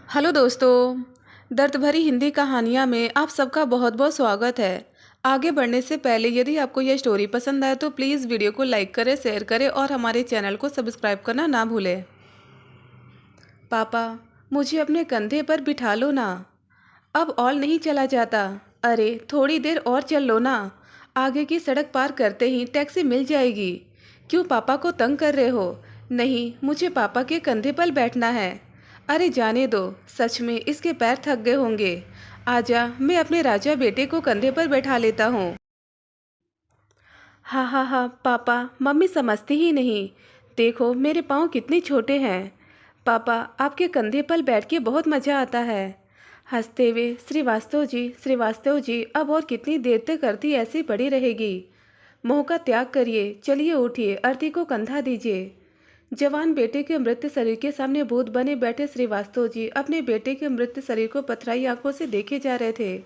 Hello दोस्तों। दर्द भरी हिंदी कहानियाँ में आप सबका बहुत बहुत स्वागत है। आगे बढ़ने से पहले यदि आपको यह स्टोरी पसंद आए तो प्लीज़ वीडियो को लाइक करें, शेयर करें और हमारे चैनल को सब्सक्राइब करना ना भूलें। पापा, मुझे अपने कंधे पर बिठा लो ना। अब और नहीं चला जाता। अरे थोड़ी देर और चल लो ना। आगे की सड़क पार करते ही टैक्सी मिल जाएगी। क्यों पापा को तंग कर रहे हो? नहीं, मुझे पापा के कंधे पर बैठना है। अरे जाने दो, सच में इसके पैर थक गए होंगे। आजा, मैं अपने राजा बेटे को कंधे पर बैठा लेता हूँ। हाँ हाँ हाँ पापा, मम्मी समझती ही नहीं। देखो मेरे पाँव कितने छोटे हैं। पापा, आपके कंधे पर बैठ के बहुत मज़ा आता है। हंसते हुए श्रीवास्तव जी अब और कितनी देर तक अर्थी ऐसी पड़ी रहेगी? मोह का त्याग करिए, चलिए उठिए, अर्थी को कंधा दीजिए। जवान बेटे के मृत शरीर के सामने भूत बने बैठे श्रीवास्तव जी अपने बेटे के मृत शरीर को पथराई आंखों से देखे जा रहे थे।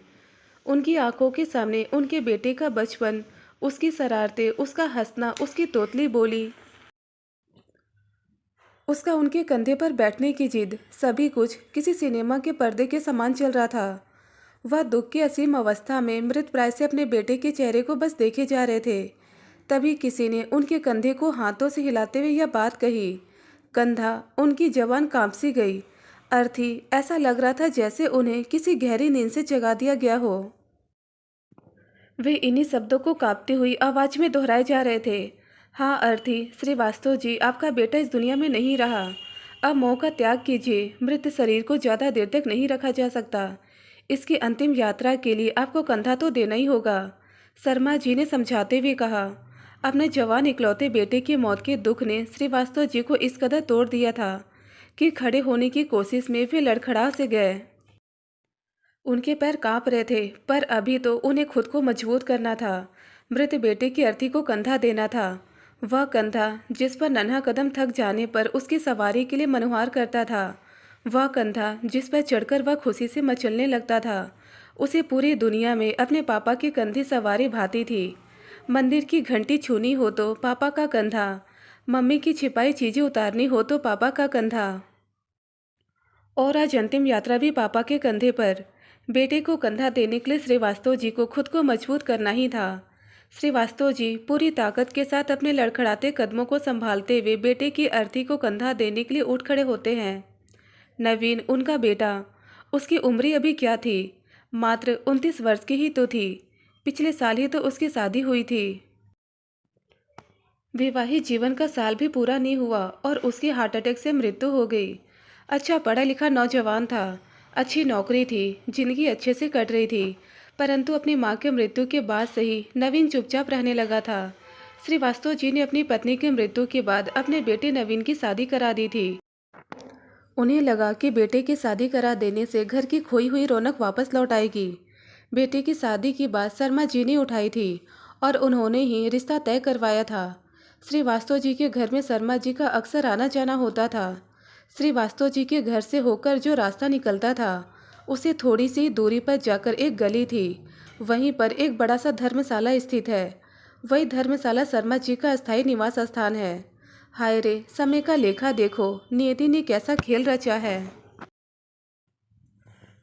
उनकी आंखों के सामने उनके बेटे का बचपन, उसकी शरारतें, उसका हंसना, उसकी तोतली बोली, उसका उनके कंधे पर बैठने की जिद, सभी कुछ किसी सिनेमा के पर्दे के समान चल रहा था। वह दुख की असीम अवस्था में मृत प्राय से अपने बेटे के चेहरे को बस देखे जा रहे थे। तभी किसी ने उनके कंधे को हाथों से हिलाते हुए यह बात कही। कंधा, उनकी जवान कांप सी गई। अर्थी, ऐसा लग रहा था जैसे उन्हें किसी गहरी नींद से जगा दिया गया हो। वे इन्हीं शब्दों को कांपती हुई आवाज में दोहराए जा रहे थे। हाँ अर्थी, श्रीवास्तव जी, आपका बेटा इस दुनिया में नहीं रहा। अब मोह का त्याग कीजिए, मृत शरीर को ज़्यादा देर तक नहीं रखा जा सकता। इसकी अंतिम यात्रा के लिए आपको कंधा तो देना ही होगा, शर्मा जी ने समझाते हुए कहा। अपने जवान इकलौते बेटे की मौत के दुख ने श्रीवास्तव जी को इस कदर तोड़ दिया था कि खड़े होने की कोशिश में वे लड़खड़ा से गए। उनके पैर कांप रहे थे, पर अभी तो उन्हें खुद को मजबूत करना था। मृत बेटे की अर्थी को कंधा देना था। वह कंधा जिस पर नन्हा कदम थक जाने पर उसकी सवारी के लिए मनुहार करता था। वह कंधा जिस पर चढ़कर वह खुशी से मचलने लगता था। उसे पूरी दुनिया में अपने पापा की कंधी सवारी भाती थी। मंदिर की घंटी छूनी हो तो पापा का कंधा, मम्मी की छिपाई चीज़ें उतारनी हो तो पापा का कंधा। और आज अंतिम यात्रा भी पापा के कंधे पर। बेटे को कंधा देने के लिए श्रीवास्तव जी को खुद को मजबूत करना ही था। श्रीवास्तव जी पूरी ताकत के साथ अपने लड़खड़ाते कदमों को संभालते हुए बेटे की अर्थी को कंधा देने के लिए उठ खड़े होते हैं। नवीन, उनका बेटा, उसकी उम्र अभी क्या थी? मात्र 29 वर्ष की ही तो थी। पिछले साल ही तो उसकी शादी हुई थी। विवाहित जीवन का साल भी पूरा नहीं हुआ और उसकी हार्ट अटैक से मृत्यु हो गई। अच्छा पढ़ा लिखा नौजवान था, अच्छी नौकरी थी, जिंदगी अच्छे से कट रही थी। परंतु अपनी मां के मृत्यु के बाद से ही नवीन चुपचाप रहने लगा था। श्रीवास्तव जी ने अपनी पत्नी की मृत्यु के बाद अपने बेटे नवीन की शादी करा दी थी। उन्हें लगा कि बेटे की शादी करा देने से घर की खोई हुई रौनक वापस लौट आएगी। बेटे की शादी की बात शर्मा जी ने उठाई थी और उन्होंने ही रिश्ता तय करवाया था। श्रीवास्तव जी के घर में शर्मा जी का अक्सर आना जाना होता था। श्रीवास्तव जी के घर से होकर जो रास्ता निकलता था, उसे थोड़ी सी दूरी पर जाकर एक गली थी। वहीं पर एक बड़ा सा धर्मशाला स्थित है। वही धर्मशाला शर्मा जी का अस्थायी निवास स्थान है। हाय रे, समय का लेखा देखो, नियति ने कैसा खेल रचा है।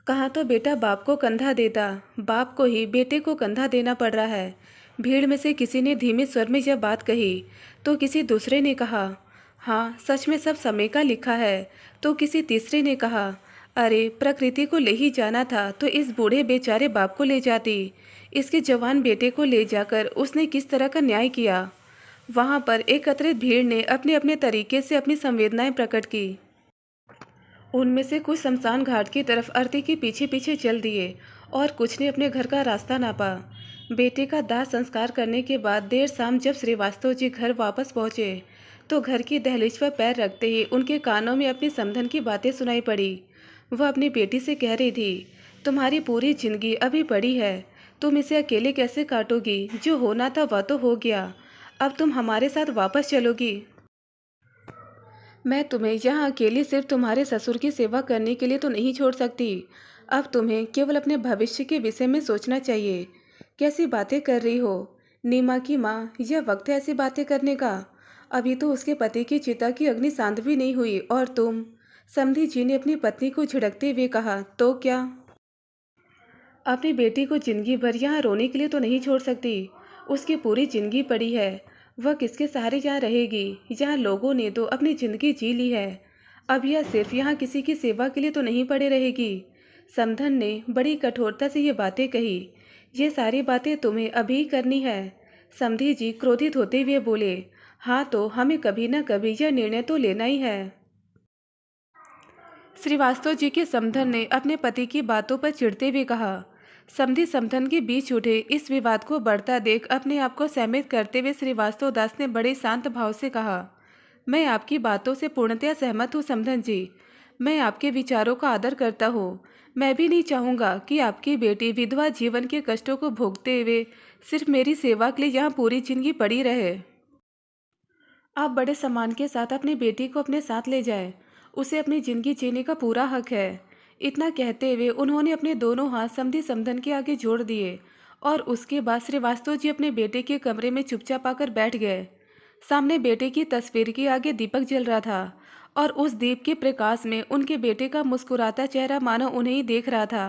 कहाँ तो बेटा बाप को कंधा देता, बाप को ही बेटे को कंधा देना पड़ रहा है। भीड़ में से किसी ने धीमे स्वर में यह बात कही तो किसी दूसरे ने कहा, हाँ सच में सब समय का लिखा है। तो किसी तीसरे ने कहा, अरे प्रकृति को ले ही जाना था तो इस बूढ़े बेचारे बाप को ले जाती। इसके जवान बेटे को ले जाकर उसने किस तरह का न्याय किया। वहाँ पर एकत्रित भीड़ ने अपने अपने तरीके से अपनी संवेदनाएं प्रकट की। उनमें से कुछ शमशान घाट की तरफ आरती के पीछे पीछे चल दिए और कुछ ने अपने घर का रास्ता नापा। बेटे का दाह संस्कार करने के बाद देर शाम जब श्रीवास्तव जी घर वापस पहुंचे तो घर की दहलीज पर पैर रखते ही उनके कानों में अपनी समधन की बातें सुनाई पड़ी। वह अपनी बेटी से कह रही थी, तुम्हारी पूरी जिंदगी अभी पड़ी है, तुम इसे अकेले कैसे काटोगी? जो होना था वह तो हो गया, अब तुम हमारे साथ वापस चलोगी। मैं तुम्हें यहाँ अकेली सिर्फ तुम्हारे ससुर की सेवा करने के लिए तो नहीं छोड़ सकती। अब तुम्हें केवल अपने भविष्य के विषय में सोचना चाहिए। कैसी बातें कर रही हो नीमा की माँ, यह वक्त है ऐसी बातें करने का? अभी तो उसके पति की चिता की अग्नि शांत भी नहीं हुई और तुम। समधी जी ने अपनी पत्नी को झिड़कते हुए कहा, तो क्या? अपनी बेटी को जिंदगी भर यहाँ रोने के लिए तो नहीं छोड़ सकती। उसकी पूरी जिंदगी पड़ी है। वह किसके सहारे यहाँ रहेगी? यहाँ लोगों ने तो अपनी जिंदगी जी ली है। अब यह सिर्फ यहाँ किसी की सेवा के लिए तो नहीं पड़े रहेगी। समधन ने बड़ी कठोरता से ये बातें कही। ये सारी बातें तुम्हें अभी करनी है। समधी जी क्रोधित होते हुए बोले, हाँ तो हमें कभी न कभी यह निर्णय तो लेना ही है। श्रीवास्तव जी के समधन ने अपने पति की बातों पर चिढ़ते हुए कहा। समधी समधन के बीच उठे इस विवाद को बढ़ता देख अपने आप को सहमित करते हुए श्रीवास्तव दास ने बड़े शांत भाव से कहा, मैं आपकी बातों से पूर्णतया सहमत हूँ समधन जी। मैं आपके विचारों का आदर करता हूँ। मैं भी नहीं चाहूँगा कि आपकी बेटी विधवा जीवन के कष्टों को भोगते हुए सिर्फ मेरी सेवा के लिए यहाँ पूरी जिंदगी पड़ी रहे। आप बड़े सम्मान के साथ अपनी बेटी को अपने साथ ले जाएं। उसे अपनी जिंदगी जीने का पूरा हक है। इतना कहते हुए उन्होंने अपने दोनों हाथ समधी समधन के आगे जोड़ दिए और उसके बाद श्रीवास्तव जी अपने बेटे के कमरे में चुपचाप आकर बैठ गए। सामने बेटे की तस्वीर के आगे दीपक जल रहा था और उस दीप के प्रकाश में उनके बेटे का मुस्कुराता चेहरा मानो उन्हें ही देख रहा था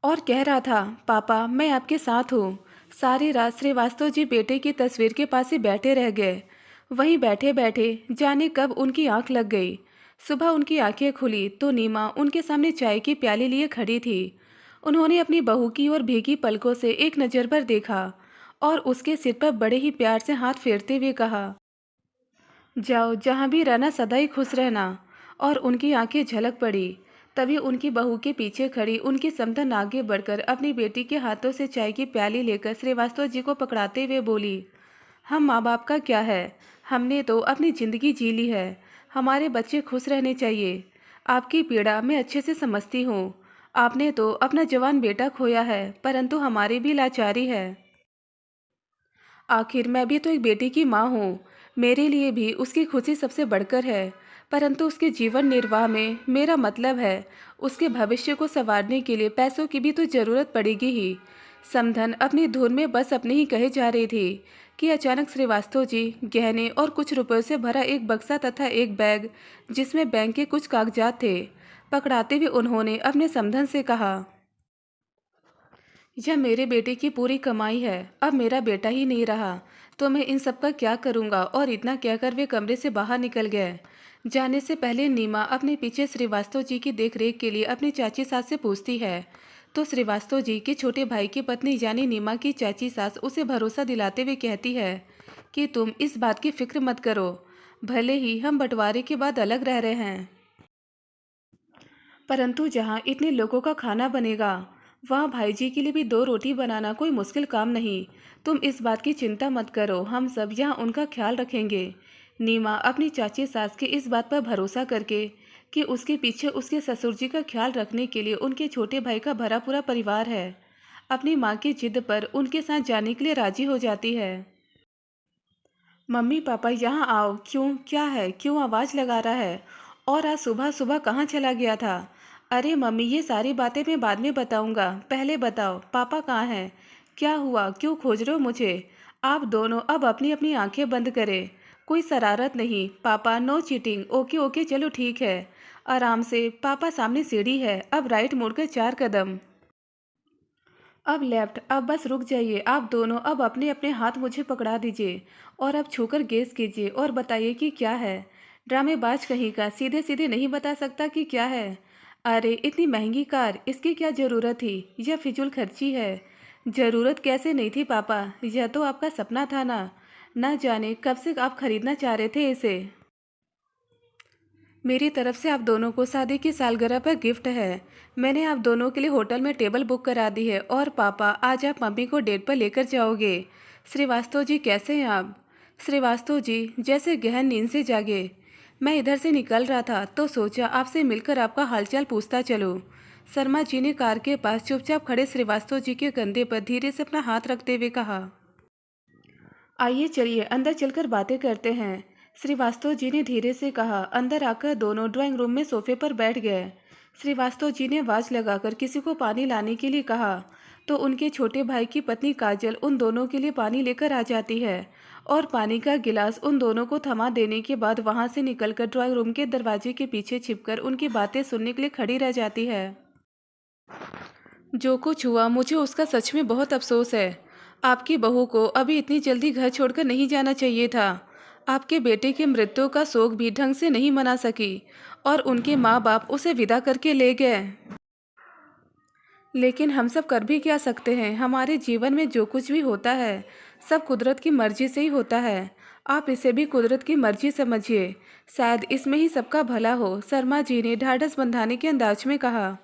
और कह रहा था, पापा मैं आपके साथ हूँ। सारी रात श्रीवास्तव जी बेटे की तस्वीर के पास ही बैठे रह गए। वहीं बैठे बैठे जाने कब उनकी आंख लग गई। सुबह उनकी आंखें खुली तो नीमा उनके सामने चाय की प्याली लिए खड़ी थी। उन्होंने अपनी बहू की ओर भीगी पलकों से एक नज़र भर देखा और उसके सिर पर बड़े ही प्यार से हाथ फेरते हुए कहा, जाओ जहाँ भी रहना सदा ही खुश रहना। और उनकी आंखें झलक पड़ी। तभी उनकी बहू के पीछे खड़ी उनकी समधन आगे बढ़कर अपनी बेटी के हाथों से चाय की प्याली लेकर श्रीवास्तव जी को पकड़ाते हुए बोली, हम माँ बाप का क्या है? हमने तो अपनी ज़िंदगी जी ली है। हमारे बच्चे खुश रहने चाहिए। आपकी पीड़ा मैं अच्छे से समझती हूँ। आपने तो अपना जवान बेटा खोया है, परंतु हमारी भी लाचारी है। आखिर मैं भी तो एक बेटी की माँ हूँ। मेरे लिए भी उसकी खुशी सबसे बढ़कर है। परंतु उसके जीवन निर्वाह में मेरा मतलब है, उसके भविष्य को संवारने के लिए पैसों की भी तो ज़रूरत पड़ेगी ही। समधन अपनी धुन में बस अपने ही कहे जा रही थी कि अचानक श्रीवास्तव जी गहने और कुछ रुपयों से भरा एक बक्सा तथा एक बैग जिसमें बैंक के कुछ कागजात थे पकड़ाते हुए उन्होंने अपने समधन से कहा, यह मेरे बेटे की पूरी कमाई है। अब मेरा बेटा ही नहीं रहा तो मैं इन सब का क्या करूँगा? और इतना कहकर वे कमरे से बाहर निकल गए। जाने से पहले नीमा अपने पीछे श्रीवास्तव जी की देखरेख के लिए अपनी चाची सास से पूछती है तो श्रीवास्तव जी के छोटे भाई की पत्नी यानी नीमा की चाची सास उसे भरोसा दिलाते हुए कहती है कि तुम इस बात की फिक्र मत करो, भले ही हम बंटवारे के बाद अलग रह रहे हैं, परंतु जहाँ इतने लोगों का खाना बनेगा वहाँ भाई जी के लिए भी 2 रोटी बनाना कोई मुश्किल काम नहीं। तुम इस बात की चिंता मत करो, हम सब यहाँ उनका ख्याल रखेंगे। नीमा अपनी चाची सास की इस बात पर भरोसा करके कि उसके पीछे उसके ससुर जी का ख्याल रखने के लिए उनके छोटे भाई का भरा पूरा परिवार है, अपनी माँ की जिद पर उनके साथ जाने के लिए राजी हो जाती है। मम्मी पापा यहाँ आओ। क्यों, क्या है? क्यों आवाज़ लगा रहा है? और आज सुबह सुबह कहाँ चला गया था? अरे मम्मी ये सारी बातें मैं बाद में बताऊँगा, पहले बताओ पापा कहाँ हैं? क्या हुआ, क्यों खोज रहे हो मुझे? आप दोनों अब अपनी अपनी आंखें बंद करें। कोई शरारत नहीं पापा, नो चीटिंग। ओके ओके चलो ठीक है, आराम से। पापा सामने सीढ़ी है, अब राइट मुड़कर 4 कदम, अब लेफ्ट। अब बस रुक जाइए आप दोनों। अब अपने अपने हाथ मुझे पकड़ा दीजिए और अब छूकर गेस कीजिए और बताइए कि क्या है। ड्रामेबाज कहीं का, सीधे सीधे नहीं बता सकता कि क्या है। अरे इतनी महंगी कार, इसकी क्या ज़रूरत थी? यह फिजूल खर्ची है। ज़रूरत कैसे नहीं थी पापा, यह तो आपका सपना था ना जाने कब से आप खरीदना चाह रहे थे इसे। मेरी तरफ से आप दोनों को शादी की सालगिरह पर गिफ्ट है। मैंने आप दोनों के लिए होटल में टेबल बुक करा दी है और पापा आज आप मम्मी को डेट पर लेकर जाओगे। श्रीवास्तव जी कैसे हैं आप? श्रीवास्तव जी जैसे गहन नींद से जागे। मैं इधर से निकल रहा था तो सोचा आपसे मिलकर आपका हालचाल पूछता चलूं। शर्मा जी ने कार के पास चुपचाप खड़े श्रीवास्तव जी के कंधे पर धीरे से अपना हाथ रखते हुए कहा, आइए चलिए अंदर चलकर बातें करते हैं। श्रीवास्तव जी ने धीरे से कहा। अंदर आकर दोनों ड्राइंग रूम में सोफे पर बैठ गए। श्रीवास्तव जी ने आवाज़ लगाकर किसी को पानी लाने के लिए कहा तो उनके छोटे भाई की पत्नी काजल उन दोनों के लिए पानी लेकर आ जाती है और पानी का गिलास उन दोनों को थमा देने के बाद वहां से निकलकर ड्राइंग रूम के दरवाजे के पीछे छिपकर उनकी बातें सुनने के लिए खड़ी रह जाती है। जो कुछ हुआ मुझे उसका सच में बहुत अफसोस है। आपकी बहू को अभी इतनी जल्दी घर छोड़कर नहीं जाना चाहिए था। आपके बेटे की मृत्यु का शोक भी ढंग से नहीं मना सकी और उनके माँ बाप उसे विदा करके ले गए। लेकिन हम सब कर भी क्या सकते हैं। हमारे जीवन में जो कुछ भी होता है सब कुदरत की मर्जी से ही होता है। आप इसे भी कुदरत की मर्जी समझिए, शायद इसमें ही सबका भला हो, शर्मा जी ने ढाढ़स बंधाने के अंदाज में कहा।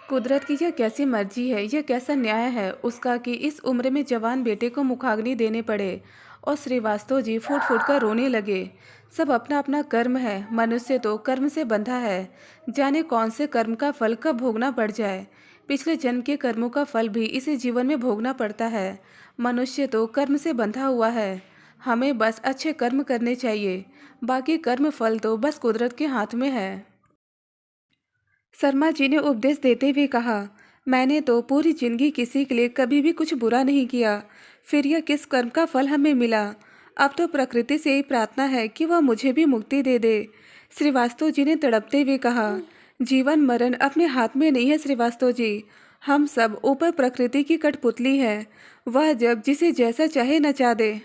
कुदरत की यह कैसी मर्जी है, यह कैसा न्याय है उसका कि इस उम्र में जवान बेटे को मुखाग्नि देने पड़े। और श्रीवास्तव जी फूट फूट कर रोने लगे। सब अपना अपना कर्म है, मनुष्य तो कर्म से बंधा है। जाने कौन से कर्म का फल कब भोगना पड़ जाए। पिछले जन्म के कर्मों का फल भी इसी जीवन में भोगना पड़ता है। मनुष्य तो कर्म से बंधा हुआ है। हमें बस अच्छे कर्म करने चाहिए, बाकी कर्म फल तो बस कुदरत के हाथ में है। शर्मा जी ने उपदेश देते हुए कहा, मैंने तो पूरी जिंदगी किसी के लिए कभी भी कुछ बुरा नहीं किया, फिर यह किस कर्म का फल हमें मिला। अब तो प्रकृति से ही प्रार्थना है कि वह मुझे भी मुक्ति दे दे। श्रीवास्तव जी ने तड़पते हुए कहा, जीवन मरण अपने हाथ में नहीं है श्रीवास्तव जी। हम सब ऊपर प्रकृति की कठपुतली है। वह जब जिसे जैसा चाहे नचा दे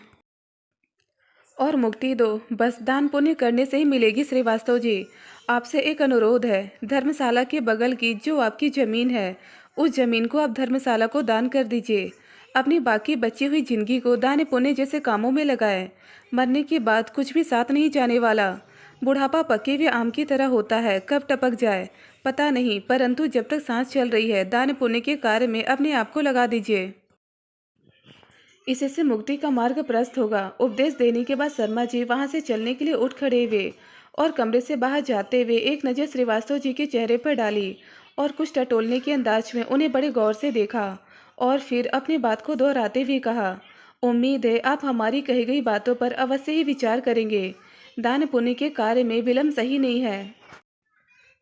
और मुक्ति दो, बस दान पुण्य करने से ही मिलेगी। श्रीवास्तव जी, आपसे एक अनुरोध है, धर्मशाला के बगल की जो आपकी ज़मीन है उस ज़मीन को आप धर्मशाला को दान कर दीजिए। अपनी बाकी बची हुई जिंदगी को दान पुण्य जैसे कामों में लगाएं। मरने के बाद कुछ भी साथ नहीं जाने वाला। बुढ़ापा पके हुए आम की तरह होता है, कब टपक जाए पता नहीं, परंतु जब तक सांस चल रही है दान पुण्य के कार्य में अपने आप को लगा दीजिए। इससे मुक्ति का मार्ग प्रशस्त होगा। उपदेश देने के बाद शर्मा जी वहां से चलने के लिए उठ खड़े हुए और कमरे से बाहर जाते हुए एक नज़र श्रीवास्तव जी के चेहरे पर डाली और कुछ टटोलने के अंदाज में उन्हें बड़े गौर से देखा और फिर अपनी बात को दोहराते हुए कहा, उम्मीद है आप हमारी कही गई बातों पर अवश्य ही विचार करेंगे। दान पुण्य के कार्य में विलंब सही नहीं है।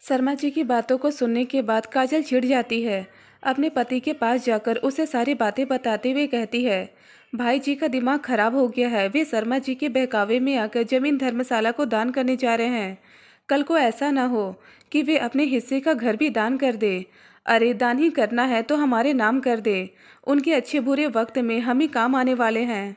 शर्मा जी की बातों को सुनने के बाद काजल चिढ़ जाती है। अपने पति के पास जाकर उसे सारी बातें बताते हुए कहती है, भाई जी का दिमाग खराब हो गया है। वे शर्मा जी के बहकावे में आकर जमीन धर्मशाला को दान करने जा रहे हैं। कल को ऐसा ना हो कि वे अपने हिस्से का घर भी दान कर दे। अरे दान ही करना है तो हमारे नाम कर दे। उनके अच्छे बुरे वक्त में हम ही काम आने वाले हैं।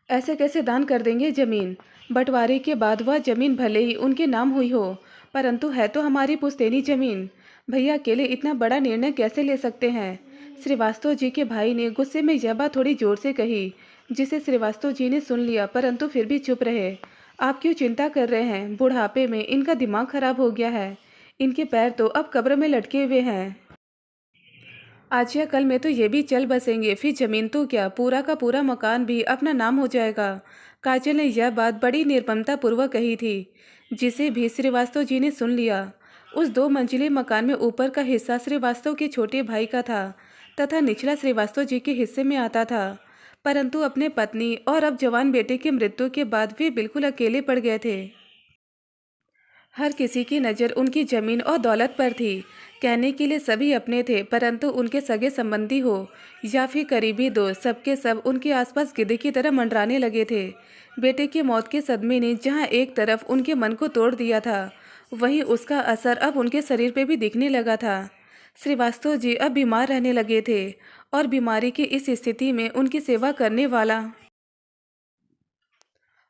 ऐसे कैसे दान कर देंगे जमीन? बंटवारे के बाद वह जमीन भले ही उनके नाम हुई हो, परंतु है तो हमारी पुश्तैनी जमीन। भैया अकेले इतना बड़ा निर्णय कैसे ले सकते हैं? श्रीवास्तव जी के भाई ने गुस्से में यह बात थोड़ी जोर से कही, जिसे श्रीवास्तव जी ने सुन लिया, परंतु फिर भी चुप रहे। आप क्यों चिंता कर रहे हैं? बुढ़ापे में इनका दिमाग खराब हो गया है। इनके पैर तो अब कब्र में लटके हुए हैं। आज या कल में तो ये भी चल बसेंगे, फिर जमीन तो क्या, पूरा का पूरा मकान भी अपना नाम हो जाएगा। काजल ने यह बात बड़ी निर्ममता पूर्वक कही थी, जिसे भी श्रीवास्तव जी ने सुन लिया। उस 2 मंजिले मकान में ऊपर का हिस्सा श्रीवास्तव के छोटे भाई का था तथा निचला श्रीवास्तव जी के हिस्से में आता था, परंतु अपने पत्नी और अब जवान बेटे की मृत्यु के बाद वे बिल्कुल अकेले पड़ गए थे। हर किसी की नज़र उनकी जमीन और दौलत पर थी। कहने के लिए सभी अपने थे, परंतु उनके सगे संबंधी हो या फिर करीबी दोस्त, सबके सब उनके आसपास गिद्धे की तरह मंडराने लगे थे। बेटे की मौत के सदमे ने जहां एक तरफ उनके मन को तोड़ दिया था, वहीं उसका असर अब उनके शरीर पे भी दिखने लगा था। श्रीवास्तव जी अब बीमार रहने लगे थे और बीमारी की इस स्थिति में उनकी सेवा करने वाला,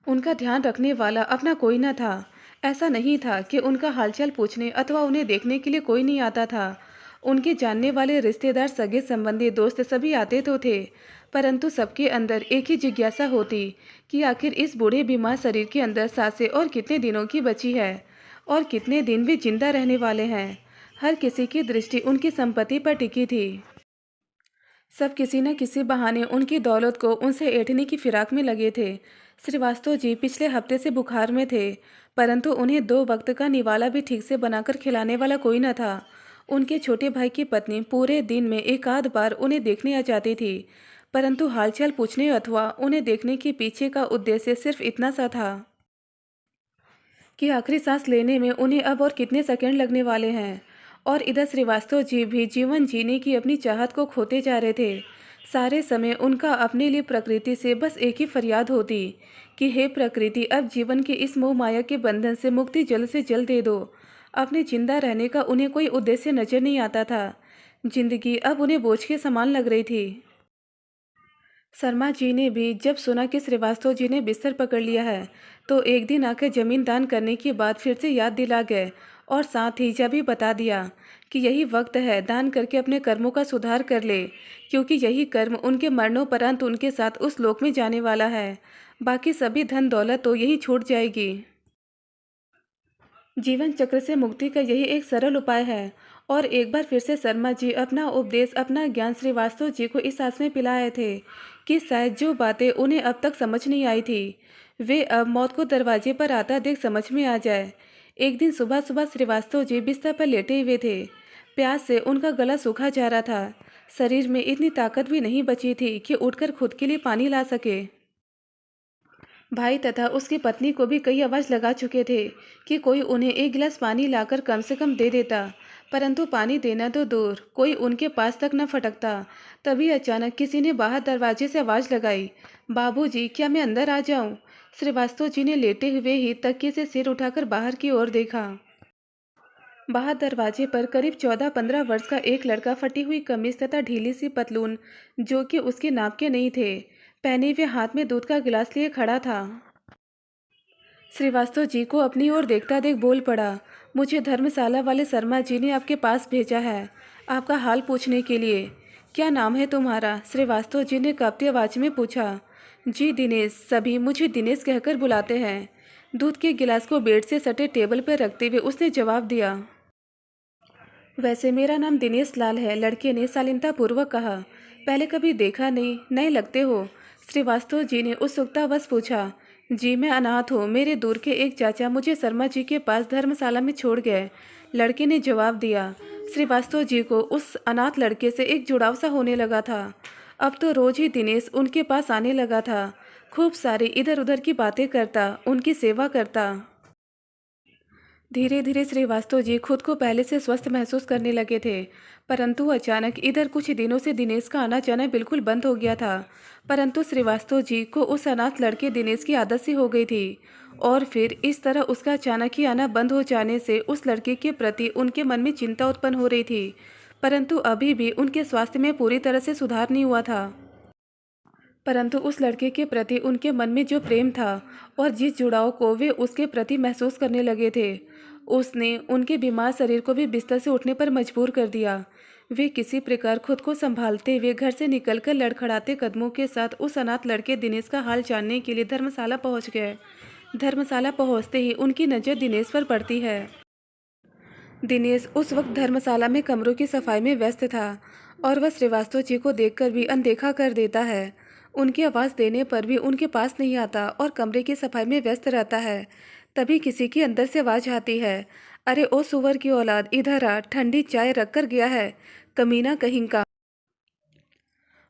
उनका ध्यान रखने वाला अपना कोई न था। ऐसा नहीं था कि उनका हालचाल पूछने अथवा उन्हें देखने के लिए कोई नहीं आता था। उनके जानने वाले रिश्तेदार, सगे संबंधी, दोस्त सभी आते तो थे, परंतु सबके अंदर एक ही जिज्ञासा होती कि आखिर इस बूढ़े बीमार शरीर के अंदर सांसें और कितने दिनों की बची है और कितने दिन वे जिंदा रहने वाले हैं। हर किसी की दृष्टि उनकी संपत्ति पर टिकी थी। सब किसी न किसी बहाने उनकी दौलत को उनसे ऐंठने की फिराक में लगे थे। श्रीवास्तव जी पिछले हफ्ते से बुखार में थे, परंतु उन्हें 2 वक्त का निवाला भी ठीक से बनाकर खिलाने वाला कोई न था। उनके छोटे भाई की पत्नी पूरे दिन में एक आध बार उन्हें देखने आ जाती थी, परंतु हालचाल पूछने अथवा उन्हें देखने के पीछे का उद्देश्य सिर्फ इतना सा था कि आखिरी सांस लेने में उन्हें अब और कितने सेकंड लगने वाले हैं। और इधर श्रीवास्तव जी भी जीवन जीने की अपनी चाहत को खोते जा रहे थे। सारे समय उनका अपने लिए प्रकृति से बस एक ही फरियाद होती कि हे प्रकृति, अब जीवन के इस मोह माया के बंधन से मुक्ति जल्द से जल्द दे दो। अपने जिंदा रहने का उन्हें कोई उद्देश्य नजर नहीं आता था। जिंदगी अब उन्हें बोझ के समान लग रही थी। शर्मा जी ने भी जब सुना कि श्रीवास्तव जी ने बिस्तर पकड़ लिया है तो एक दिन आकर जमीन दान करने की बात फिर से याद दिला गए और साथ ही यह भी बता दिया कि यही वक्त है दान करके अपने कर्मों का सुधार कर ले, क्योंकि यही कर्म उनके मरणोपरांत उनके साथ उस लोक में जाने वाला है। बाकी सभी धन दौलत तो यही छूट जाएगी। जीवन चक्र से मुक्ति का यही एक सरल उपाय है। और एक बार फिर से शर्मा जी अपना उपदेश, अपना ज्ञान श्रीवास्तव जी को इस आस में पिलाए थे कि शायद जो बातें उन्हें अब तक समझ नहीं आई थी वे अब मौत को दरवाजे पर आता देख समझ में आ जाए। एक दिन सुबह सुबह श्रीवास्तव जी बिस्तर पर लेटे हुए थे। प्यास से उनका गला सूखा जा रहा था। शरीर में इतनी ताकत भी नहीं बची थी कि उठकर खुद के लिए पानी ला सके। भाई तथा उसकी पत्नी को भी कई आवाज़ लगा चुके थे कि कोई उन्हें एक गिलास पानी लाकर कम से कम दे देता, परंतु पानी देना तो दूर, कोई उनके पास तक न फटकता। तभी अचानक किसी ने बाहर दरवाजे से आवाज़ लगाई, बाबूजी, क्या मैं अंदर आ जाऊं? श्रीवास्तव जी ने लेटे हुए ही तकिए से सिर उठाकर बाहर की ओर देखा। बाहर दरवाजे पर करीब 14-15 वर्ष का एक लड़का फटी हुई कमीज तथा ढीली सी पतलून, जो कि उसके नाप के नहीं थे, पहने हुए हाथ में दूध का गिलास लिए खड़ा था। श्रीवास्तव जी को अपनी ओर देखता देख बोल पड़ा, मुझे धर्मशाला वाले शर्मा जी ने आपके पास भेजा है, आपका हाल पूछने के लिए। क्या नाम है तुम्हारा? श्रीवास्तव जी ने कांपती आवाज में पूछा। जी दिनेश, सभी मुझे दिनेश कहकर बुलाते हैं। दूध के गिलास को बेड से सटे टेबल पर रखते हुए उसने जवाब दिया। वैसे मेरा नाम दिनेश लाल है, लड़के ने शालीनतापूर्वक कहा। पहले कभी देखा नहीं, नए लगते हो। श्रीवास्तव जी ने उत्सुकतावश पूछा। जी मैं अनाथ हूँ, मेरे दूर के एक चाचा मुझे शर्मा जी के पास धर्मशाला में छोड़ गए, लड़के ने जवाब दिया। श्रीवास्तव जी को उस अनाथ लड़के से एक जुड़ाव सा होने लगा था। अब तो रोज ही दिनेश उनके पास आने लगा था, खूब सारी इधर उधर की बातें करता, उनकी सेवा करता। धीरे धीरे श्रीवास्तव जी खुद को पहले से स्वस्थ महसूस करने लगे थे, परंतु अचानक इधर कुछ दिनों से दिनेश का आना जाना बिल्कुल बंद हो गया था। परंतु श्रीवास्तव जी को उस अनाथ लड़के दिनेश की आदत सी हो गई थी और फिर इस तरह उसका अचानक ही आना बंद हो जाने से उस लड़के के प्रति उनके मन में चिंता उत्पन्न हो रही थी। परंतु अभी भी उनके स्वास्थ्य में पूरी तरह से सुधार नहीं हुआ था। परंतु उस लड़के के प्रति उनके मन में जो प्रेम था और जिस जुड़ाव को वे उसके प्रति महसूस करने लगे थे, उसने उनके बीमार शरीर को भी बिस्तर से उठने पर मजबूर कर दिया। वे किसी प्रकार खुद को संभालते हुए घर से निकलकर लड़खड़ाते कदमों के साथ उस अनाथ लड़के दिनेश का हाल जानने के लिए धर्मशाला पहुंच गए। धर्मशाला पहुंचते ही उनकी नज़र दिनेश पर पड़ती है। दिनेश उस वक्त धर्मशाला में कमरों की सफाई में व्यस्त था और वह श्रीवास्तव जी को देखकर भी अनदेखा कर देता है। उनकी आवाज़ देने पर भी उनके पास नहीं आता और कमरे की सफाई में व्यस्त रहता है। तभी किसी की अंदर से आवाज़ आती है, अरे ओ सुअर की औलाद, इधर आ, ठंडी चाय रख कर गया है, कमीना कहीं का।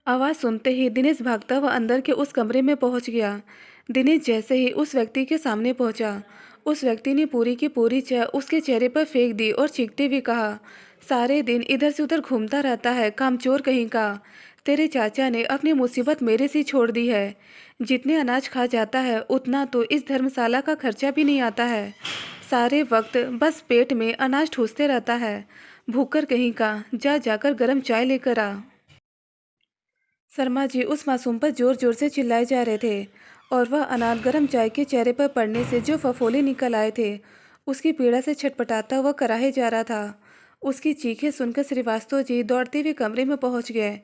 आवाज़ सुनते ही दिनेश भागता हुआ अंदर के उस कमरे में पहुंच गया। दिनेश जैसे ही उस व्यक्ति के सामने पहुंचा, उस व्यक्ति ने पूरी की पूरी चाय उसके चेहरे पर फेंक दी और चीखते हुए कहा, सारे दिन इधर से उधर घूमता रहता है, कामचोर कहीं का। तेरे चाचा ने अपनी मुसीबत मेरे से छोड़ दी है। जितने अनाज खा जाता है उतना तो इस धर्मशाला का खर्चा भी नहीं आता है। सारे वक्त बस पेट में अनाज ठूसते रहता है। भूखकर कहीं का, जा जाकर गर्म चाय लेकर आ। शर्मा जी उस मासूम पर जोर जोर से चिल्लाए जा रहे थे और वह अनाथ गर्म चाय के चेहरे पर पड़ने से जो फफोले निकल आए थे उसकी पीड़ा से छटपटाता हुआ कराहे जा रहा था। उसकी चीखें सुनकर श्रीवास्तव जी दौड़ते हुए कमरे में पहुंच गए।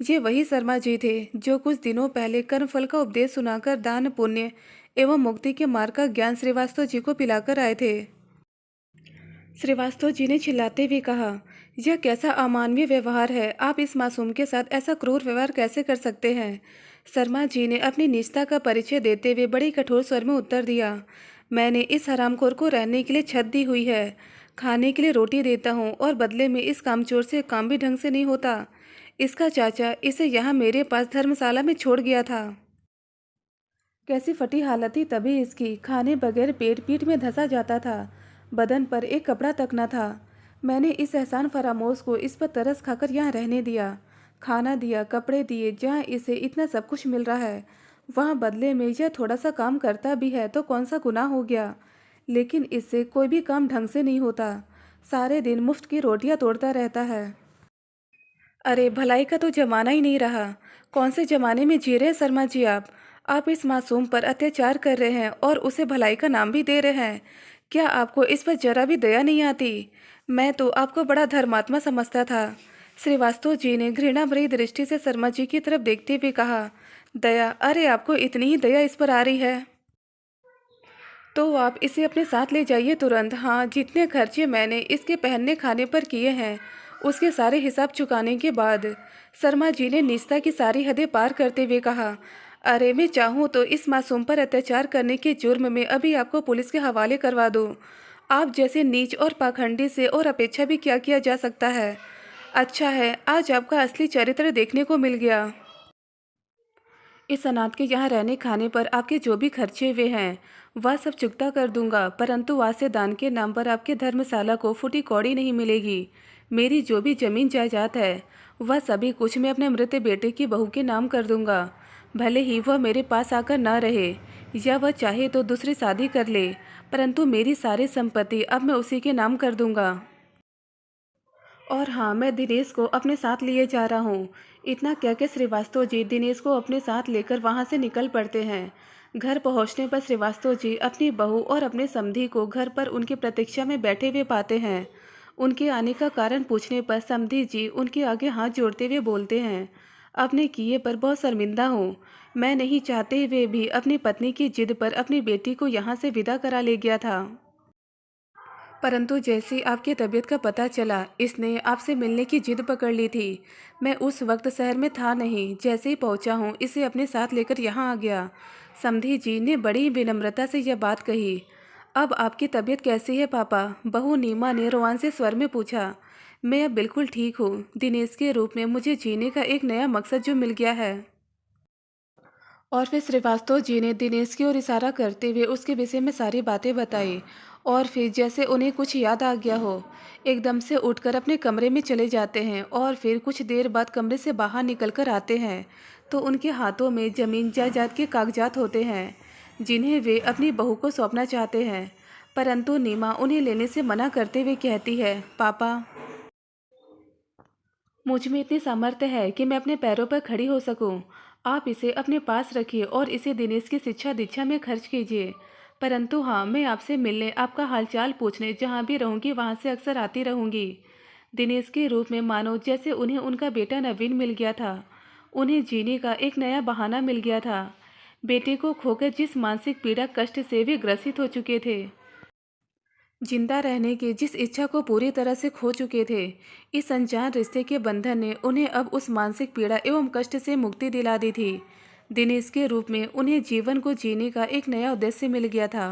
ये वही शर्मा जी थे जो कुछ दिनों पहले कर्मफल का उपदेश सुनाकर दान पुण्य एवं मुक्ति के मार्ग का ज्ञान श्रीवास्तव जी को पिलाकर आए थे। श्रीवास्तव जी ने चिल्लाते हुए कहा, यह कैसा अमानवीय व्यवहार है? आप इस मासूम के साथ ऐसा क्रूर व्यवहार कैसे कर सकते हैं? शर्मा जी ने अपनी नीचता का परिचय देते हुए बड़े कठोर स्वर में उत्तर दिया, मैंने इस हरामखोर को रहने के लिए छत दी हुई है, खाने के लिए रोटी देता हूँ और बदले में इस कामचोर से काम भी ढंग से नहीं होता। इसका चाचा इसे यहाँ मेरे पास धर्मशाला में छोड़ गया था। कैसी फटी हालत थी तभी इसकी, खाने बगैर पेट पीठ में धंसा जाता था, बदन पर एक कपड़ा तक न था। मैंने इस एहसान फरामोश को इस पर तरस खाकर यहाँ रहने दिया। खाना दिया, कपड़े दिए, जहाँ इसे इतना सब कुछ मिल रहा है वहाँ बदले में यह थोड़ा सा काम करता भी है तो कौन सा गुनाह हो गया। लेकिन इससे कोई भी काम ढंग से नहीं होता, सारे दिन मुफ्त की रोटियां तोड़ता रहता है। अरे भलाई का तो जमाना ही नहीं रहा। कौन से जमाने में जी रहे हैं शर्मा जी आप इस मासूम पर अत्याचार कर रहे हैं और उसे भलाई का नाम भी दे रहे हैं। क्या आपको इस पर जरा भी दया नहीं आती? मैं तो आपको बड़ा धर्मात्मा समझता था। श्रीवास्तव जी ने घृणा भरी दृष्टि से शर्मा जी की तरफ देखते हुए कहा, दया? अरे आपको इतनी ही दया इस पर आ रही है तो आप इसे अपने साथ ले जाइए तुरंत। हाँ, जितने खर्चे मैंने इसके पहनने खाने पर किए हैं उसके सारे हिसाब चुकाने के बाद। शर्मा जी ने नीचता की सारी हदें पार करते हुए कहा, अरे मैं चाहूँ तो इस मासूम पर अत्याचार करने के जुर्म में अभी आपको पुलिस के हवाले करवा दूँ। आप जैसे नीच और पाखंडी से और अपेक्षा भी क्या किया जा सकता है। अच्छा है, आज आपका असली चरित्र देखने को मिल गया। इस अनाथ के यहाँ रहने खाने पर आपके जो भी खर्चे हुए हैं वह सब चुकता कर दूंगा, परंतु वास्य दान के नाम पर आपके धर्मशाला को फूटी कौड़ी नहीं मिलेगी। मेरी जो भी जमीन जायदाद है वह सभी कुछ मैं अपने मृत बेटे की बहू के नाम कर दूंगा। भले ही वह मेरे पास आकर ना रहे या वह चाहे तो दूसरी शादी कर ले, परंतु मेरी सारी संपत्ति अब मैं उसी के नाम कर दूंगा। और हाँ, मैं दिनेश को अपने साथ लिए जा रहा हूँ। इतना कह के श्रीवास्तव जी दिनेश को अपने साथ लेकर वहाँ से निकल पड़ते हैं। घर पहुँचने पर श्रीवास्तव जी अपनी बहू और अपने समधी को घर पर उनकी प्रतीक्षा में बैठे हुए पाते हैं। उनके आने का कारण पूछने पर समधी जी उनके आगे हाथ जोड़ते हुए बोलते हैं, अपने किए पर बहुत शर्मिंदा हूँ। मैं नहीं चाहते हुए भी अपनी पत्नी की जिद पर अपनी बेटी को यहाँ से विदा करा ले गया था, परंतु जैसी आपकी तबीयत का पता चला इसने आपसे मिलने की जिद पकड़ ली थी। मैं उस वक्त शहर में था नहीं, जैसे ही पहुंचा हूं इसे अपने साथ लेकर यहां आ गया। समधी जी ने बड़ी विनम्रता से यह बात कही। अब आपकी तबीयत कैसी है पापा? बहू नीमा ने रोमांचे स्वर में पूछा। मैं अब बिल्कुल ठीक हूँ। दिनेश के रूप में मुझे जीने का एक नया मकसद जो मिल गया है। और फिर श्रीवास्तव जी ने दिनेश की ओर इशारा करते हुए उसके विषय में सारी बातें बताई। और फिर जैसे उन्हें कुछ याद आ गया हो एकदम से उठकर अपने कमरे में चले जाते हैं और फिर कुछ देर बाद कमरे से बाहर निकलकर आते हैं तो उनके हाथों में ज़मीन जायदाद के कागजात होते हैं जिन्हें वे अपनी बहू को सौंपना चाहते हैं। परंतु नीमा उन्हें लेने से मना करते हुए कहती है, पापा, मुझ में इतनी सामर्थ्य है कि मैं अपने पैरों पर खड़ी हो सकूं। आप इसे अपने पास रखिए और इसे दिनेश की शिक्षा दीक्षा में खर्च कीजिए। परंतु हाँ, मैं आपसे मिलने, आपका हालचाल पूछने जहाँ भी रहूँगी वहाँ से अक्सर आती रहूँगी। दिनेश के रूप में मानो जैसे उन्हें उनका बेटा नवीन मिल गया था। उन्हें जीने का एक नया बहाना मिल गया था। बेटे को खोकर जिस मानसिक पीड़ा कष्ट से वे ग्रसित हो चुके थे, जिंदा रहने की जिस इच्छा को पूरी तरह से खो चुके थे, इस अनजान रिश्ते के बंधन ने उन्हें अब उस मानसिक पीड़ा एवं कष्ट से मुक्ति दिला दी थी। दिनेश के रूप में उन्हें जीवन को जीने का एक नया उद्देश्य मिल गया था।